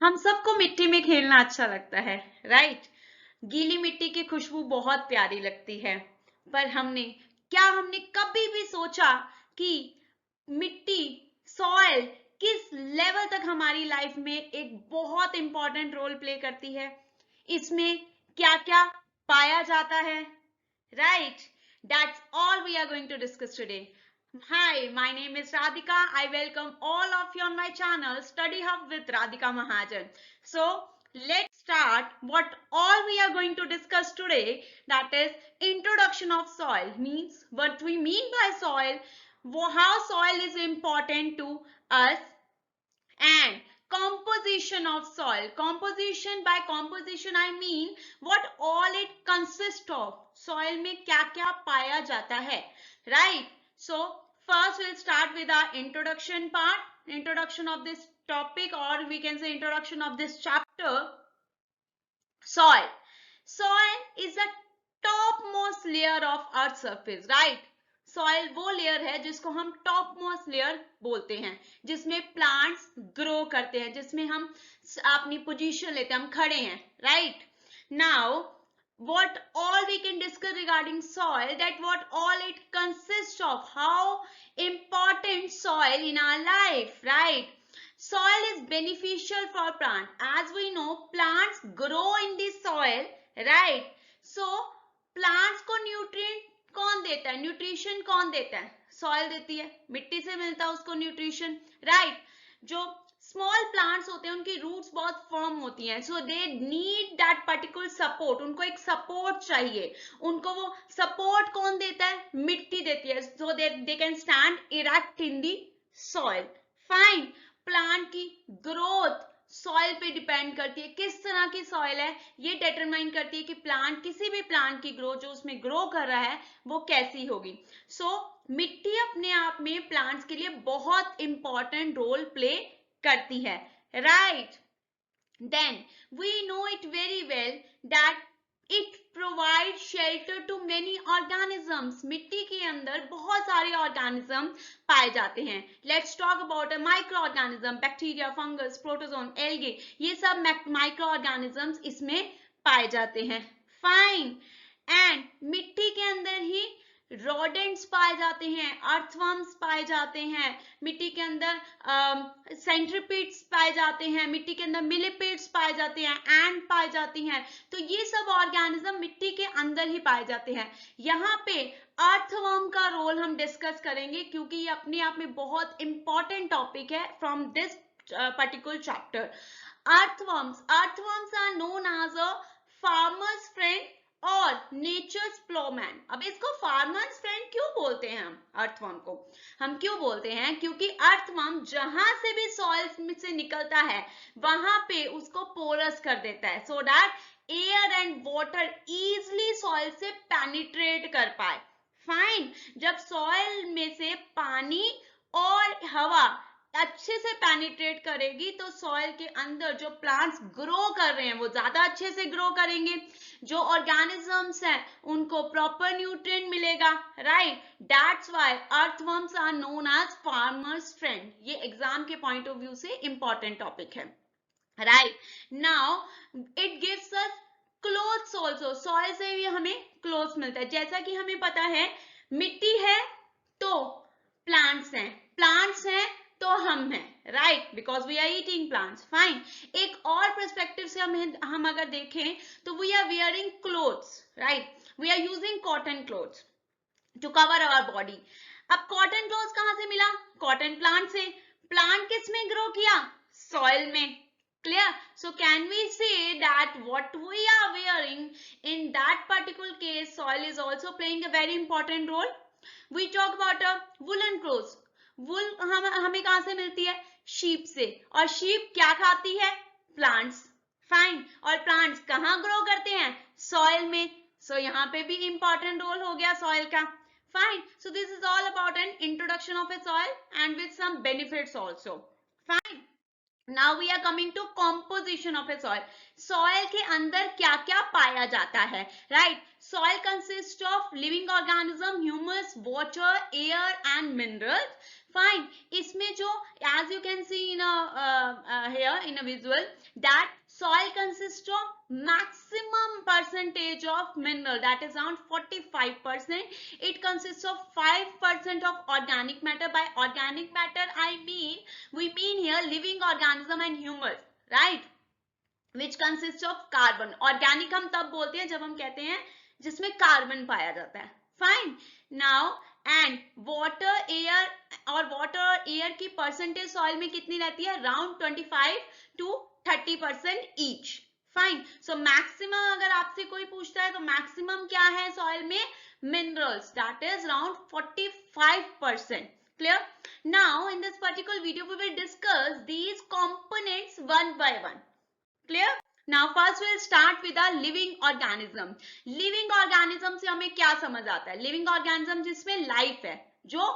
हम सबको मिट्टी में खेलना अच्छा लगता है, राइट। गीली मिट्टी की खुशबू बहुत प्यारी लगती है। पर हमने कभी भी सोचा कि मिट्टी, सॉइल किस लेवल तक हमारी लाइफ में एक बहुत इंपॉर्टेंट रोल प्ले करती है? इसमें क्या क्या पाया जाता है, right? That's all we are going to discuss today. Hi, my name is Radhika. I welcome all of you on my channel Study Hub with Radhika Mahajan. So, let's start what all we are going to discuss today, that is introduction of soil. Means what we mean by soil, how soil is important to us, and composition of soil. By composition I mean what all it consists of. Soil में क्या क्या पाया जाता है, right? So first we'll start with our introduction part, introduction of this topic, or we can say introduction of this chapter. Soil. Soil is the topmost layer of earth surface, right? Soil वो layer है जिसको हम top most layer बोलते हैं, जिसमें plants grow करते हैं, जिसमें हम अपनी पोजीशन लेते हैं, हम खड़े हैं, right? Now what all we can discuss regarding soil, that what all it consists of, how important soil in our life, right? Soil is beneficial for plant. As we know, plants grow in the soil, right? So plants को nutrient कौन देता है, nutrition कौन देता है? Soil देती है, मिट्टी से मिलता है उसको न्यूट्रिशन, राइट? जो स्मॉल प्लांट्स होते हैं उनकी रूट्स बहुत फर्म होती हैं, so they need that particular support, उनको एक सपोर्ट चाहिए। उनको वो सपोर्ट कौन देता है? मिट्टी देती है, so they can stand erect in the soil. Fine. Plant की ग्रोथ सॉइल पे डिपेंड करती है, किस तरह की सॉइल है ये डिटरमाइन करती है कि प्लांट, किसी भी प्लांट की ग्रोथ जो उसमें ग्रो कर रहा है वो कैसी होगी। सो मिट्टी अपने आप में प्लांट्स के लिए बहुत इंपॉर्टेंट रोल प्ले करती है, right? Then we know it very well that it provide shelter to many organisms. मिट्टी के अंदर बहुत सारे ऑर्गेनिज्म पाए जाते हैं। Let's talk about micro organism, bacteria, fungus, protozoan, algae, ये सब माइक्रो ऑर्गेनिजम्स इसमें पाए जाते हैं। फाइन। एंड मिट्टी के अंदर ही रोडेंट्स पाए जाते हैं, अर्थवर्म्स पाए जाते हैं, मिट्टी के अंदर सेंट्रीपीड्स पाए जाते हैं, मिट्टी के अंदर मिलीपीड्स पाए जाते हैं, एंट पाए जाती हैं। तो ये सब ऑर्गेनिज्म मिट्टी के अंदर ही पाए जाते हैं। यहाँ पे अर्थवर्म का रोल हम डिस्कस करेंगे क्योंकि ये अपने आप में बहुत इंपॉर्टेंट टॉपिक है from this particular chapter. Earthworms are known as a farmer's friend और नेचर्स प्लोमैन। अब इसको फार्मर्स फ्रेंड क्यों बोलते हैं? हम अर्थवर्म को हम क्यों बोलते हैं? क्योंकि अर्थवर्म जहां से भी सॉइल से निकलता है वहां पे उसको पोरस कर देता है, so that air and water easily soil से पेनिट्रेट कर पाए। फाइन। जब सॉइल में से पानी और हवा अच्छे से पेनिट्रेट करेगी तो सॉइल के अंदर जो प्लांट्स ग्रो कर रहे हैं वो ज्यादा अच्छे से ग्रो करेंगे, जो ऑर्गेनिजम्स हैं उनको प्रॉपर न्यूट्रिएंट मिलेगा, right? That's why earthworms are known as farmer's friend. ये एग्जाम के पॉइंट ऑफ व्यू से इंपॉर्टेंट टॉपिक है, right? Now it gives us clothes also. Soil से भी हमें क्लोथ्स मिलता है। जैसा कि हमें पता है मिट्टी है तो प्लांट्स हैं, प्लांट्स हैं तो हम हैं, right? Because we are eating plants. Fine. एक और पर्सपेक्टिव से हम अगर देखें तो we are wearing clothes, right? We are using cotton clothes to cover our body. अब कॉटन क्लोथ्स कहां से मिला? कॉटन प्लांट से। प्लांट किस में ग्रो किया? सॉइल में। Clear? So can we say that what we are wearing in that particular case, soil is also playing a very important role. We talk about a woolen clothes. वुल हमें कहां से मिलती है? Sheep से। और sheep क्या खाती है? प्लांट्स। फाइन। और प्लांट्स कहां ग्रो करते हैं? सॉइल में। सो यहाँ पे भी इंपॉर्टेंट रोल हो गया सॉइल का। Fine. So this is all about an introduction of a soil and with some benefits also. Fine. Now we are coming to composition of a soil. Soil के अंदर क्या क्या पाया जाता है, right? Soil consists of living organism, humus, water, air and minerals. Fine. इसमें जो as you can see in here in a visual that soil consists of maximum percentage of mineral, that is around 45%. It consists of 5% of organic matter. By organic matter we mean here living organism and humus, right, which consists of carbon. Organic हम तब बोलते हैं जब हम कहते हैं जिसमें carbon पाया जाता है. Fine. Now and water air, और वाटर और एयर की परसेंटेज सॉइल में कितनी रहती है? Around 25 to 30% each. Fine. So maximum अगर आपसे कोई पूछता है तो मैक्सिमम क्या है सॉइल में? Minerals, that is around 45%. Clear? Now in this particular video we will discuss these components one by one. Clear? Now first we'll start with a living organism. Living organism से हमें क्या समझ आता है? Living organism जिसमें life है, जो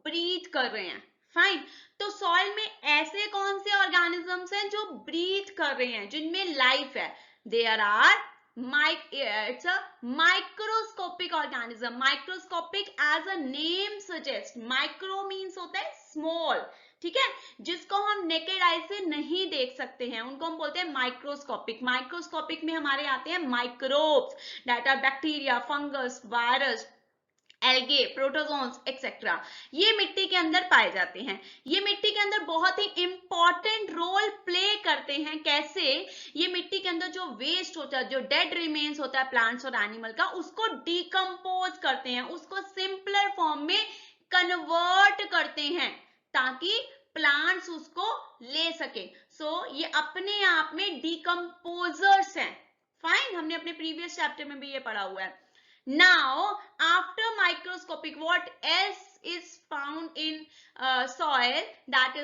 breathe कर रहे हैं. फाइन. तो सॉइल में ऐसे कौन से ऑर्गेनिजम्स हैं जो ब्रीथ कर रहे हैं, जिनमें लाइफ है? There are it's a microscopic organism. Microscopic as a name suggests. Micro means होता है small, ठीक है, जिसको हम नेकेड आई से नहीं देख सकते हैं, उनको हम बोलते हैं माइक्रोस्कोपिक. माइक्रोस्कोपिक में हमारे आते हैं microbes, that are bacteria, fungus, virus, algae, protozoans etcetera. ये मिट्टी के अंदर पाए जाते हैं. ये मिट्टी के अंदर बहुत ही इंपॉर्टेंट रोल प्ले करते हैं. कैसे? ये मिट्टी के अंदर जो वेस्ट होता है, जो डेड रिमेन्स होता है प्लांट्स और एनिमल का, उसको डिकम्पोज करते हैं, उसको सिंपलर फॉर्म में कन्वर्ट करते हैं ताकि प्लांट्स उसको ले सके. सो ये अपने आप में डिकम्पोजर्स हैं. फाइन. हमने अपने प्रीवियस चैप्टर में भी ये पढ़ा हुआ है. Now, after microscopic, what else is found in soil? That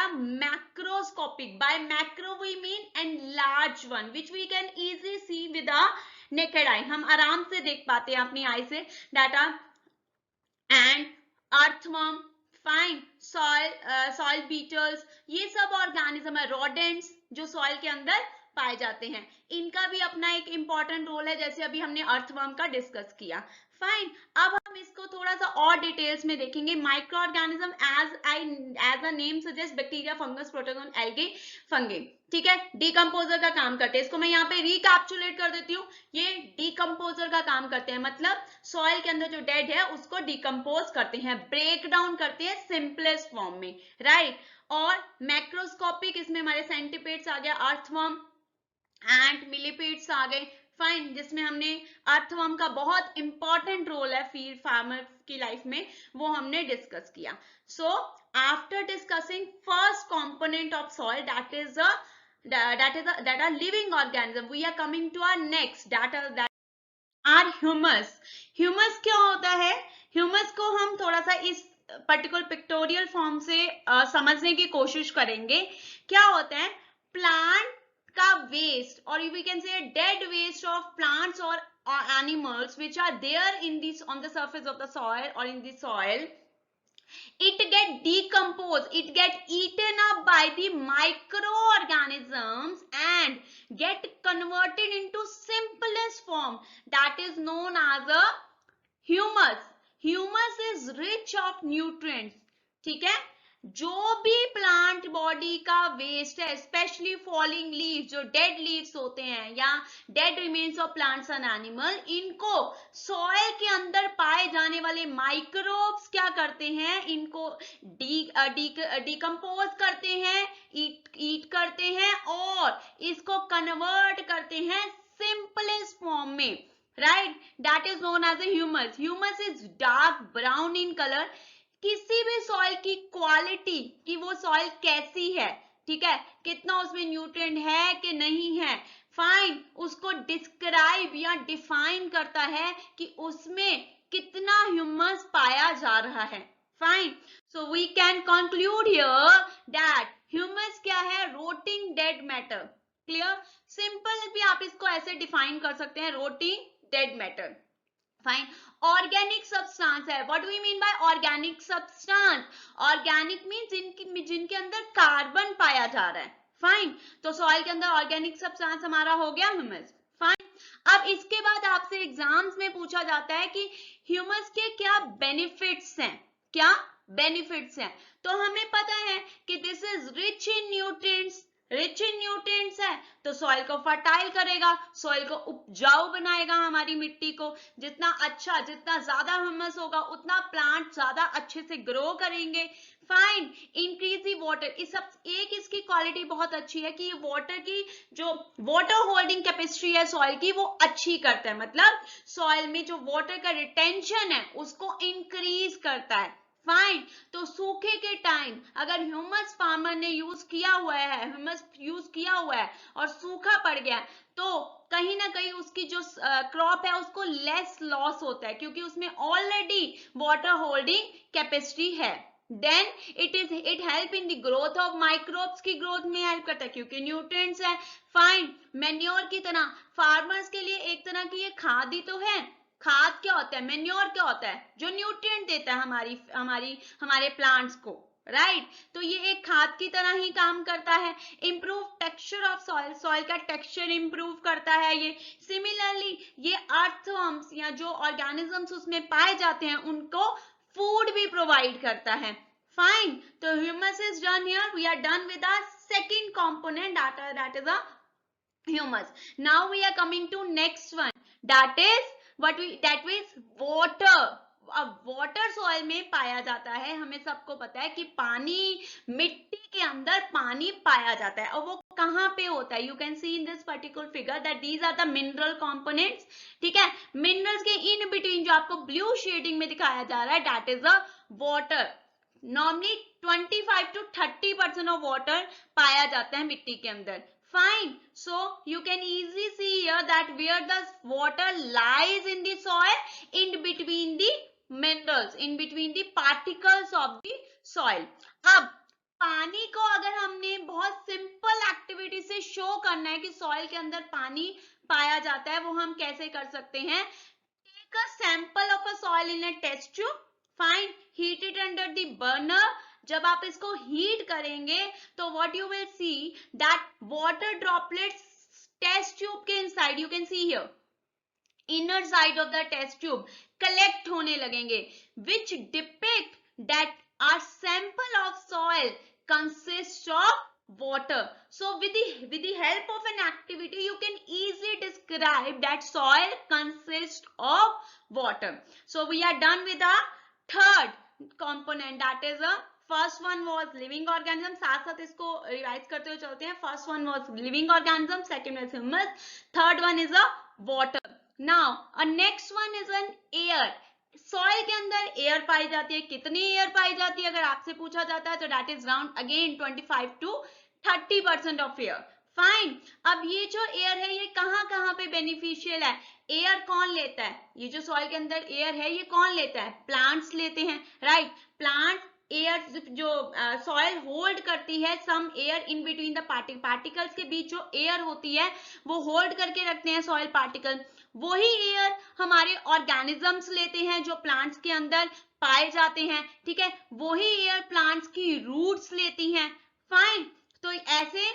are macroscopic. By macro we mean enlarged one, which we can easily see with a naked eye. हम आराम से देख पाते हैं अपनी आई से. That are ant, earthworm, fine, soil beetles, ये सब ऑर्गेनिज्म है. rodents जो सॉइल के अंदर पाए जाते हैं, इनका भी अपना एक इंपॉर्टेंट रोल है, जैसे अभी हमने अर्थवर्म का डिस्कस किया. फाइन. अब हम इसको थोड़ा सा और डिटेल्स में देखेंगे. Microorganism as a name suggest, bacteria, fungus, protozoan, algae, fungi, ठीक है, डिकम्पोजर का काम करते हैं. इसको मैं यहाँ पे रिकैप्चुलेट कर देती हूँ. ये डिकम्पोजर का काम करते हैं, मतलब सॉइल के अंदर जो डेड है उसको डिकम्पोज करते हैं, ब्रेक डाउन करते हैं सिंपलेस्ट फॉर्म में, राइट. और मैक्रोस्कोपिक, इसमें हमारे सेंटीपेड्स आ गया, अर्थवर्म, एंड मिलीपीड्स आ गए. फाइन. जिसमें हमने अर्थवर्म का बहुत इंपॉर्टेंट रोल है फीड फार्मर की लाइफ में, वो हमने डिस्कस किया. So after discussing first component of soil, that are living organism, we are coming to our next that are humus. Humus क्या होता है? Humus को हम थोड़ा सा इस पर्टिकुलर पिक्टोरियल फॉर्म से समझने की कोशिश करेंगे. क्या होता है? प्लांट का वेस्ट, और we can say dead waste of plants और animals which are there on the surface of the soil or in the soil, it get decomposed, it get eaten up by the microorganisms and get converted into simplest form, that is known as a humus. Humus is rich of nutrients, ठीक है. जो भी plant body का waste है, specially falling leaves, जो dead leaves होते हैं या dead remains of plants and animal, इनको सॉइल के अंदर पाए जाने वाले माइक्रोब्स क्या करते हैं? इनको डिकम्पोज करते हैं, ईट करते हैं और इसको कन्वर्ट करते हैं सिंपलेस्ट फॉर्म में, right. That is known as a humus. Humus is dark brown in colour. किसी भी सॉइल की क्वालिटी, कि वो सॉइल कैसी है, ठीक है, कितना उसमें न्यूट्रिएंट है कि नहीं है, फाइन, उसको डिस्क्राइब या डिफाइन करता है कि उसमें कितना ह्यूमस पाया जा रहा है. Fine. So we can conclude here that humus क्या है? Rotting dead matter. Clear? Simple भी आप इसको ऐसे डिफाइन कर सकते हैं, rotting dead matter. Fine. Organic substance है. What do we mean by organic substance? Organic mean जिनके अंदर कार्बन पाया जा रहा है. फाइन. तो सॉइल के अंदर ऑर्गेनिक सब्सटेंस हमारा हो गया ह्यूमस. फाइन. अब इसके बाद आपसे एग्जाम्स में पूछा जाता है कि ह्यूमस के क्या बेनिफिट्स हैं, क्या बेनिफिट्स हैं। तो हमें पता है कि this is rich in nutrients, rich in nutrients है तो सॉइल को फर्टाइल करेगा, सॉइल को उपजाऊ बनाएगा, हमारी मिट्टी को जितना अच्छा, जितना ज्यादा ह्यूमस होगा उतना प्लांट ज्यादा अच्छे से ग्रो करेंगे। फाइन, इंक्रीज दी वाटर, इस सब एक इसकी क्वालिटी बहुत अच्छी है कि ये वाटर की जो वाटर होल्डिंग कैपेसिटी है सॉइल की वो अच्छी करता है, मतलब सॉइल में जो वाटर का रिटेंशन है उसको इंक्रीज करता है। फाइन, तो सूखे के टाइम अगर ह्यूमस फार्मर ने यूज किया हुआ है, ह्यूमस यूज किया हुआ है और सूखा पड़ गया तो कहीं ना कहीं उसकी जो क्रॉप है उसको लेस लॉस होता है क्योंकि उसमें ऑलरेडी वाटर होल्डिंग कैपेसिटी है। Then it help in the growth of microbes की ग्रोथ में हेल्प करता है क्योंकि न्यूट्रिएंट्स है। फाइन, मैन्योर की तरह फार्मर्स के लिए एक तरह की ये खाद ही तो है। खाद क्या होता है, मैन्योर क्या होता है, जो न्यूट्रिएंट देता है हमारे प्लांट्स को, राइट तो ये एक खाद की तरह ही काम करता है। Improve texture of soil, soil का टेक्सचर इंप्रूव करता है ये। सिमिलरली ये अर्थवर्म्स या जो ऑर्गेनिजम्स उसमें पाए जाते हैं उनको फूड भी प्रोवाइड करता है। फाइन, तो humus is done here, we are done with the second component that is a humus. Now we are coming to next one, that is water. अब वाटर सॉइल में पाया जाता है, हमें सबको पता है कि पानी, मिट्टी के अंदर पानी पाया जाता है और वो कहाँ पे होता है, you can see in this particular figure that these are the mineral components. ठीक है, मिनरल्स के इन बिटवीन जो आपको ब्लू शेडिंग में दिखाया जा रहा है that is the water. Normally 25 to 30% of water पाया जाता है मिट्टी के अंदर। Fine, so you can easily see here that where the water lies in the soil, in between the minerals, in between the particles of the soil. अब पानी को अगर हमने बहुत सिंपल एक्टिविटी से शो करना है कि सॉइल के अंदर पानी पाया जाता है, वो हम कैसे कर सकते हैं? Take a sample of a soil in a test tube. Fine, heat it under the burner. जब आप इसको हीट करेंगे तो what you will see that water droplets test tube के inside, you can see here inner side of the test tube collect होने लगेंगे, which depict that our sample of soil consist of water. So with the help of an activity you can easily describe that soil consists of water. So we are done with the third component, that is a first one was living organism. साथ साथ इसको revise करते हुए चलते हैं। first one was living organism, second was humus, third one is a water. Now a next one is an air. Soil के अंदर air पाई जाती है, कितनी एयर पाई जाती है अगर आपसे पूछा जाता है तो that is round again 25 to 30% of air. Fine, अब ये जो एयर है ये कहाँ कहाँ पे बेनिफिशियल है? एयर कौन लेता है? ये जो सॉइल के अंदर एयर है ये कौन लेता है? प्लांट्स लेते हैं, राइट। प्लांट एयर जो सॉइल होल्ड करती है, some air in between the particles के बीच जो एयर होती है वो होल्ड करके रखते हैं सॉइल पार्टिकल। वही एयर हमारे ऑर्गेनिजम्स लेते हैं जो प्लांट्स के अंदर पाए जाते हैं, ठीक है। वही एयर प्लांट्स की रूट्स लेती हैं। फाइन, तो ऐसे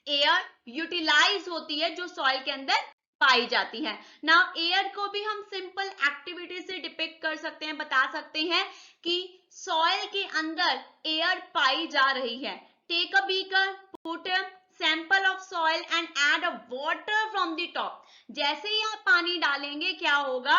एयर यूटिलाइज होती है जो सॉइल के अंदर पाई जाती है। नाउ एयर को भी हम सिंपल एक्टिविटी से डिपिक्ट कर सकते हैं, बता सकते हैं कि सॉइल के अंदर एयर पाई जा रही है। Take a beaker, put sample of soil and add a water from the top. जैसे ही आप पानी डालेंगे क्या होगा?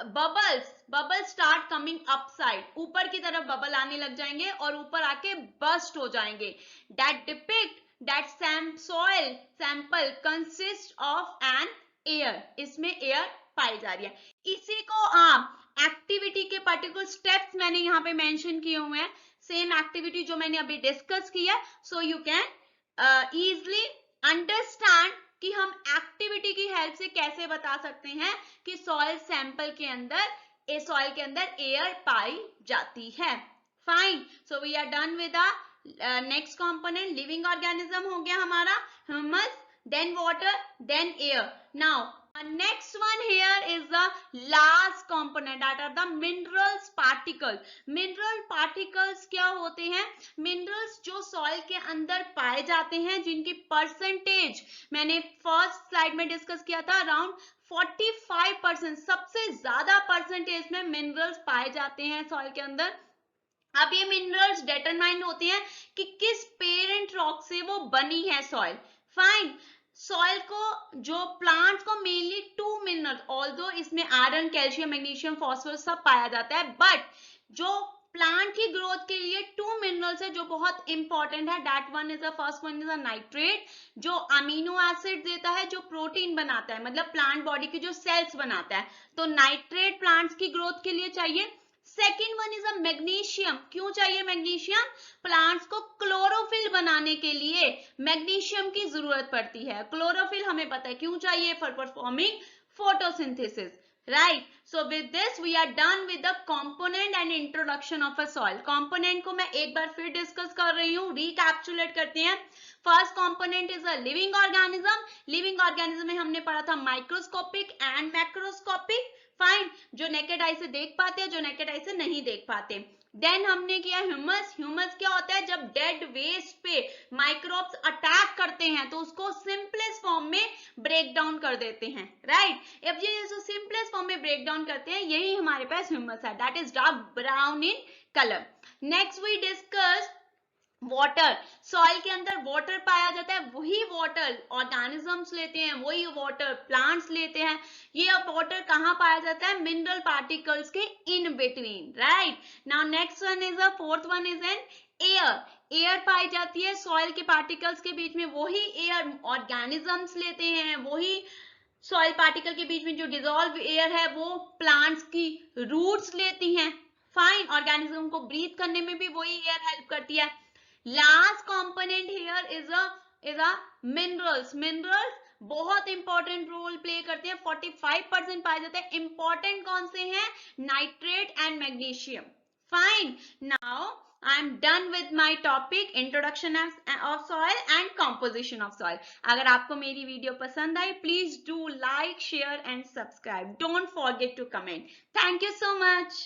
बबल्स स्टार्ट कमिंग अपसाइड, ऊपर की तरफ बबल आने लग जाएंगे और ऊपर आके बस्ट हो जाएंगे। That depict that soil sample consists of an air, इसमें एयर पाई जा रही है। इसी को आप एक्टिविटी के पर्टिकुलर स्टेप्स मैंने यहाँ पे मेंशन किए हुए हैं, सेम एक्टिविटी जो मैंने अभी डिस्कस किया, so you can easily understand कि हम एक्टिविटी की हेल्प से कैसे बता सकते हैं कि सॉइल सैंपल के अंदर सॉइल के अंदर एयर पाई जाती है। Fine, so we are done with next component living organism हो गया हमारा humus, then water, then air. Now Next one here is the last component, that are the minerals particles. Mineral particles क्या होते हैं? Minerals जो soil के अंदर पाए जाते हैं, जिनकी परसेंटेज मैंने फर्स्ट स्लाइड में डिस्कस किया था, अराउंड 45%, सबसे ज्यादा परसेंटेज में मिनरल्स पाए जाते हैं सॉइल के अंदर। अब ये मिनरल्स डिटरमाइन होते हैं कि किस पेरेंट रॉक से वो बनी है सॉइल। फाइन, सॉइल को, जो प्लांट्स को मेनली 2 मिनरल्स, ऑल्दो इसमें आयरन, कैल्शियम, मैग्नीशियम, फास्फोरस सब पाया जाता है, बट जो प्लांट की ग्रोथ के लिए 2 मिनरल्स है जो बहुत इंपॉर्टेंट है, that one is the first one is a nitrate, जो अमीनो एसिड देता है, जो प्रोटीन बनाता है, मतलब प्लांट बॉडी की जो सेल्स बनाता है, तो नाइट्रेट प्लांट्स की ग्रोथ के लिए चाहिए। Second one is a magnesium. क्यों चाहिए मैग्नीशियम? प्लांट्स को क्लोरोफिल बनाने के लिए मैग्नीशियम की जरूरत पड़ती है। क्लोरोफिल हमें पता है क्यों चाहिए, for performing photosynthesis, right. So with this we are done with the component and introduction of a soil. Component को मैं एक बार फिर डिस्कस कर रही हूँ, रिकैप्चुलेट करते हैं। First component is a living organism. Living organism में हमने पढ़ा था माइक्रोस्कोपिक एंड मैक्रोस्कोपिक। फाइन, जो नेकेड आई से देख पाते हैं, जो नेकेड आई से नहीं देख पाते। देन हमने किया ह्यूमस। ह्यूमस क्या होता है? जब डेड वेस्ट पे माइक्रोब्स अटैक करते हैं तो उसको सिंपलेस्ट फॉर्म में ब्रेक डाउन कर देते हैं, राइट। अब ये जो सिंपलेस्ट फॉर्म में ब्रेक डाउन करते हैं, यही हमारे पास ह्यूमस है, that is dark brown in colour. Next we discuss water. Soil के अंदर वाटर पाया जाता है, वही वाटर ऑर्गेनिजम्स लेते हैं, वही वाटर प्लांट्स लेते हैं। ये वाटर कहाँ पाया जाता है? मिनरल पार्टिकल्स के in between, right. Now next one is, fourth one is an air. Air पाई जाती है सॉइल के पार्टिकल्स के बीच में, वही एयर ऑर्गेनिजम्स लेते हैं, वही सॉइल पार्टिकल के बीच में जो डिजोल्व एयर है वो प्लांट्स की रूट्स लेती हैं। फाइन, ऑर्गेनिज्म को ब्रीथ करने में भी वही एयर हेल्प करती है। Last component here is a minerals. Minerals बहुत इंपॉर्टेंट रोल प्ले करते हैं, 45% पाए जाते हैं। इंपॉर्टेंट कौन से हैं? Nitrate and magnesium. Fine, now I am done with my topic introduction of soil and composition of soil. अगर आपको मेरी वीडियो पसंद आई, please do like, share and subscribe. Don't forget to comment. Thank you so much.